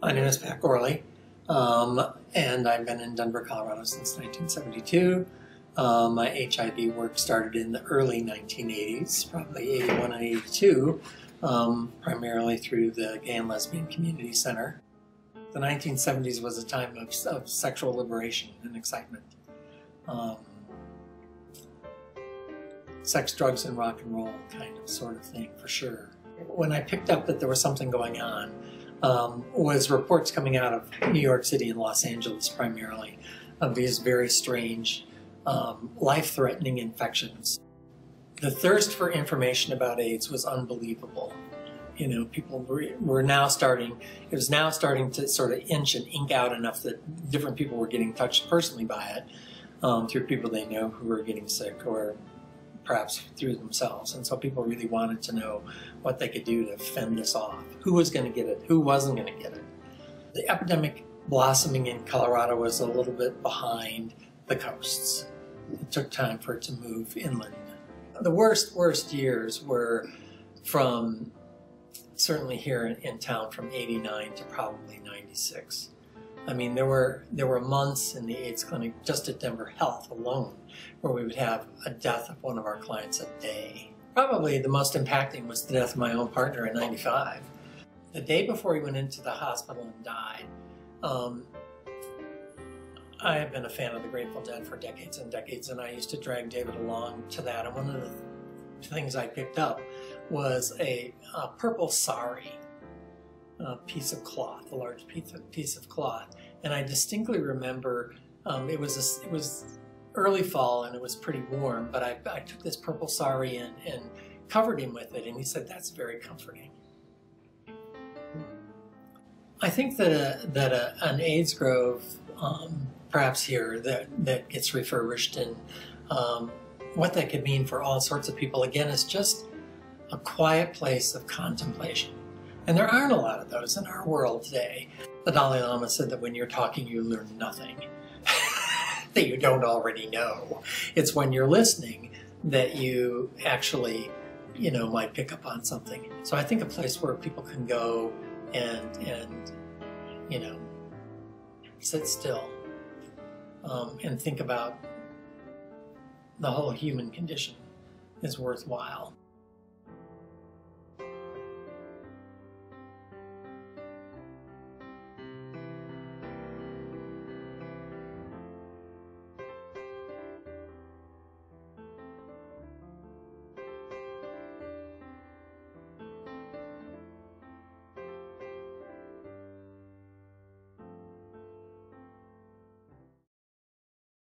My name is Pat Gourley, and I've been in Denver, Colorado since 1972. My HIV work started in the early 1980s, probably 81 and 82, primarily through the Gay and Lesbian Community Center. The 1970s was a time of sexual liberation and excitement. Sex, drugs, and rock and roll kind of sort of thing, for sure. When I picked up that there was something going on, was reports coming out of New York City and Los Angeles primarily of these very strange, life-threatening infections. The thirst for information about AIDS was unbelievable. You know, people were now starting, it was now starting to sort of inch and ink out enough that different people were getting touched personally by it, through people they know who were getting sick, or perhaps through themselves. And so people really wanted to know what they could do to fend this off. Who was going to get it? Who wasn't going to get it? The epidemic blossoming in Colorado was a little bit behind the coasts. It took time for it to move inland. The worst years were from, certainly here in town, from 89 to probably 96. I mean, there were months in the AIDS clinic just at Denver Health alone where we would have a death of one of our clients a day. Probably the most impacting was the death of my own partner in 95. The day before he went into the hospital and died, I have been a fan of the Grateful Dead for decades and decades, and I used to drag David along to that. And one of the things I picked up was a purple sari. Piece of cloth, a large piece of cloth, and I distinctly remember it was early fall and it was pretty warm. But I took this purple sari and covered him with it, and he said, "That's very comforting." I think that an AIDS grove, perhaps here, that gets refurbished, and what that could mean for all sorts of people, again, is just a quiet place of contemplation. And there aren't a lot of those in our world today. The Dalai Lama said that when you're talking, you learn nothing that you don't already know. It's when you're listening that you actually, might pick up on something. So I think a place where people can go and sit still and think about the whole human condition is worthwhile.